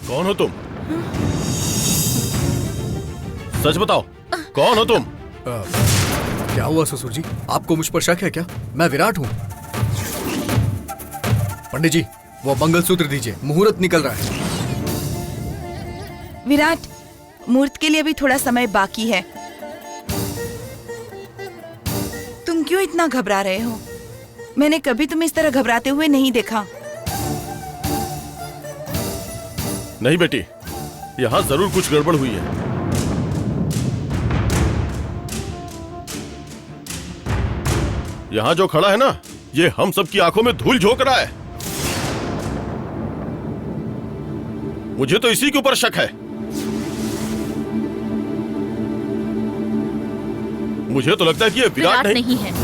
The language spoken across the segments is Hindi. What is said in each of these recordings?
कौन हो तुम? सच बताओ, कौन हो तुम? क्या हुआ ससुर जी, आपको मुझ पर शक है क्या? मैं विराट हूँ। पंडित जी, वो मंगलसूत्र दीजिए, मुहूर्त निकल रहा है। विराट, मुहूर्त के लिए अभी थोड़ा समय बाकी है। तुम क्यों इतना घबरा रहे हो? मैंने कभी तुम्हें इस तरह घबराते हुए नहीं देखा। नहीं बेटी, यहाँ जरूर कुछ गड़बड़ हुई है। यहाँ जो खड़ा है ना, ये हम सबकी आंखों में धूल झोंक रहा है। मुझे तो इसी के ऊपर शक है। मुझे तो लगता है कि ये विराट नहीं है।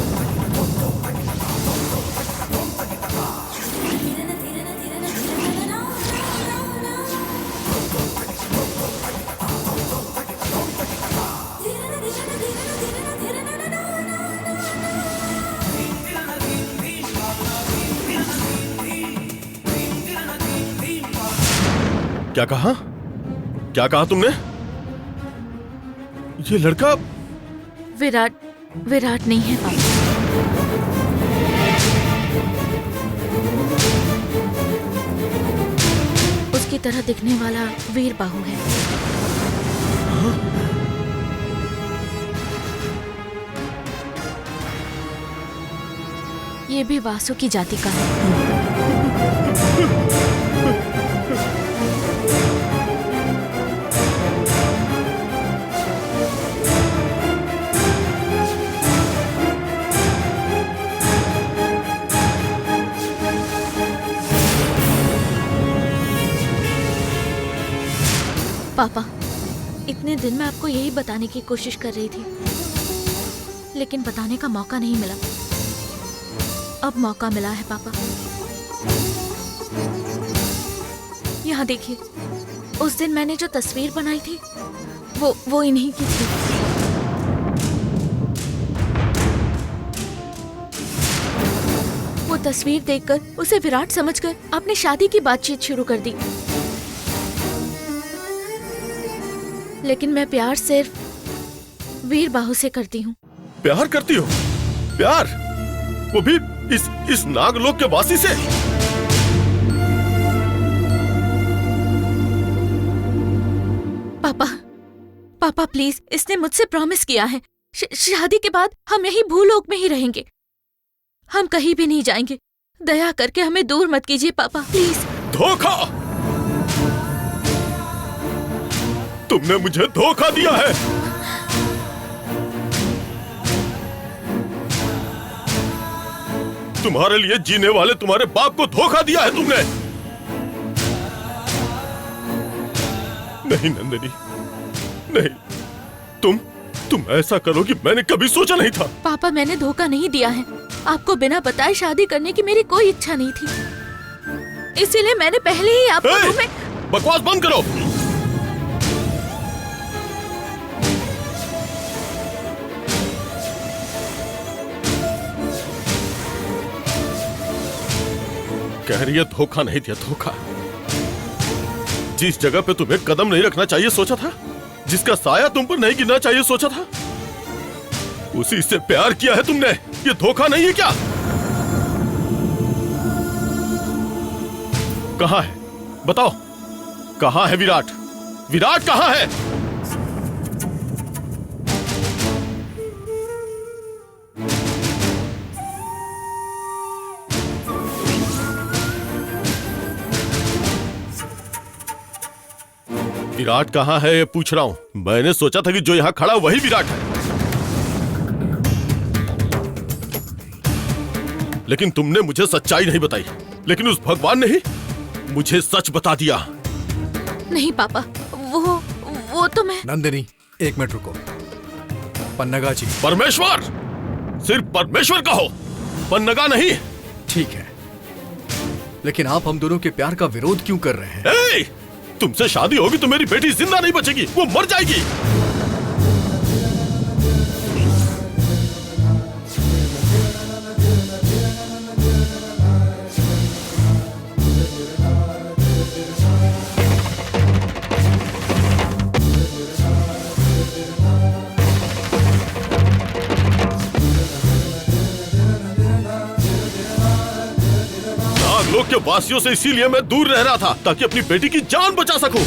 क्या कहा? क्या कहा तुमने? ये लड़का विराट नहीं है पापा। उसकी तरह दिखने वाला वीर बाहु है। ये भी वासु की जाति का है। पापा, इतने दिन मैं आपको यही बताने की कोशिश कर रही थी, लेकिन बताने का मौका नहीं मिला। अब मौका मिला है पापा। यहाँ देखिए, उस दिन मैंने जो तस्वीर बनाई थी वो इन्हीं की थी। वो तस्वीर देखकर, उसे विराट समझकर आपने शादी की बातचीत शुरू कर दी। लेकिन मैं प्यार सिर्फ वीर बाहु से करती हूँ। प्यार करती हो? प्यार? वो भी इस नागलोक के वासी से? पापा प्लीज, इसने मुझसे प्रॉमिस किया है, शादी के बाद हम यही भूलोक में ही रहेंगे। हम कहीं भी नहीं जाएंगे। दया करके हमें दूर मत कीजिए पापा, प्लीज। धोखा! तुमने मुझे धोखा दिया है। तुम्हारे लिए जीने वाले तुम्हारे बाप को धोखा दिया है तुमने। नहीं नंदिनी, नहीं, तुम ऐसा करोगी मैंने कभी सोचा नहीं था। पापा, मैंने धोखा नहीं दिया है। आपको बिना बताए शादी करने की मेरी कोई इच्छा नहीं थी, इसीलिए मैंने पहले ही आपको बकवास बंद करो। कह रही है धोखा नहीं दिया, धोखा। जिस जगह पे तुम्हें कदम नहीं रखना चाहिए सोचा था, जिसका साया तुम पर नहीं गिरना चाहिए सोचा था, उसी से प्यार किया है तुमने। ये धोखा नहीं है क्या? कहां है बताओ, कहां है विराट? विराट कहां है? विराट कहां है ये पूछ रहा हूं। मैंने सोचा था कि जो यहां खड़ा वही विराट है, लेकिन तुमने मुझे सच्चाई नहीं बताई। लेकिन उस भगवान ने ही मुझे सच बता दिया। नहीं पापा, वो तो मैं। नंदिनी, एक मिनट रुको। पन्नगा जी। परमेश्वर, सिर्फ परमेश्वर कहो, पन्नगा नहीं। ठीक है, लेकिन आप हम दोनों के प्यार का विरोध क्यों कर रहे हैं? तुमसे शादी होगी तो मेरी बेटी जिंदा नहीं बचेगी, वो मर जाएगी। वासियों से इसीलिए मैं दूर रह रहा था ताकि अपनी बेटी की जान बचा सकूं।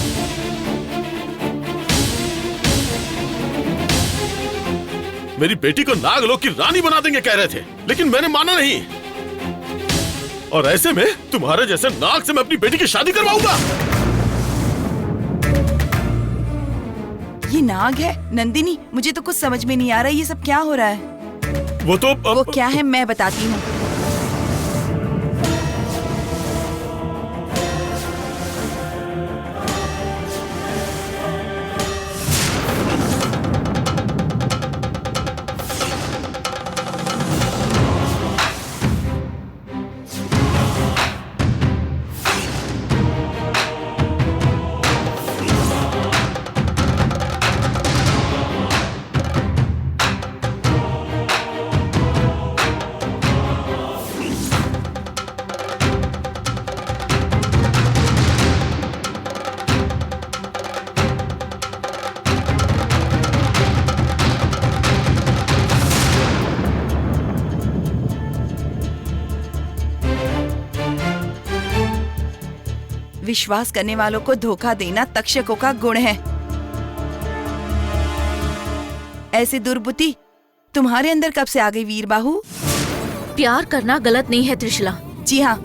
मेरी बेटी को नागलोक की रानी बना देंगे कह रहे थे, लेकिन मैंने माना नहीं। और ऐसे में तुम्हारे जैसे नाग से मैं अपनी बेटी की शादी करवाऊंगा। ये नाग है? नंदिनी, मुझे तो कुछ समझ में नहीं आ रहा ये सब क्या हो रहा है। वो क्या है मैं बताती हूँ। विश्वास करने वालों को धोखा देना तक्षकों का गुण है। ऐसी दुर्बुद्धि तुम्हारे अंदर कब से आ गई वीरबाहु? प्यार करना गलत नहीं है त्रिशला। जी हाँ,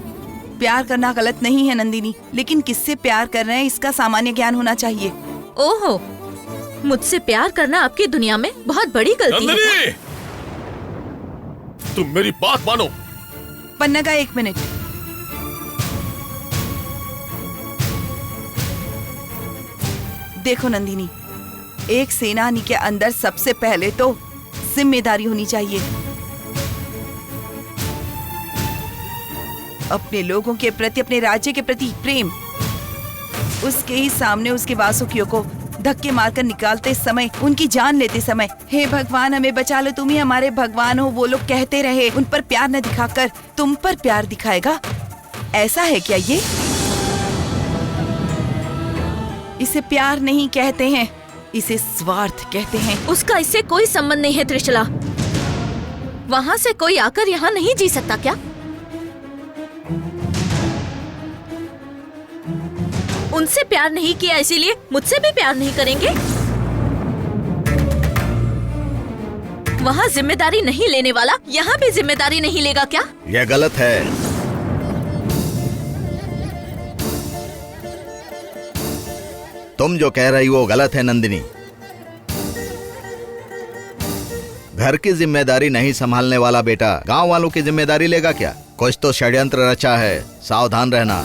प्यार करना गलत नहीं है नंदिनी, लेकिन किससे प्यार कर रहे हैं इसका सामान्य ज्ञान होना चाहिए। ओहो, मुझसे प्यार करना आपकी दुनिया में बहुत बड़ी गलती है। तुम मेरी बात मानो। पन्ना का 1 मिनट। देखो नंदिनी, एक सेनानी के अंदर सबसे पहले तो जिम्मेदारी होनी चाहिए। अपने लोगों के प्रति, अपने राज्य के प्रति प्रेम। उसके ही सामने उसके वासुकियों को धक्के मारकर निकालते समय, उनकी जान लेते समय, हे भगवान हमें बचा लो, तुम ही हमारे भगवान हो, वो लोग कहते रहे। उन पर प्यार न दिखाकर तुम पर प्यार दिखाएगा, ऐसा है क्या ये? इसे प्यार नहीं कहते हैं, इसे स्वार्थ कहते हैं। उसका इससे कोई संबंध नहीं है त्रिशला। वहाँ से कोई आकर यहाँ नहीं जी सकता क्या? उनसे प्यार नहीं किया इसीलिए मुझसे भी प्यार नहीं करेंगे? वहाँ जिम्मेदारी नहीं लेने वाला यहाँ भी जिम्मेदारी नहीं लेगा क्या? यह गलत है। तुम जो कह रही हो गलत है नंदिनी। घर की जिम्मेदारी नहीं संभालने वाला बेटा गांव वालों की जिम्मेदारी लेगा क्या? कुछ तो षड्यंत्र रचा है, सावधान रहना।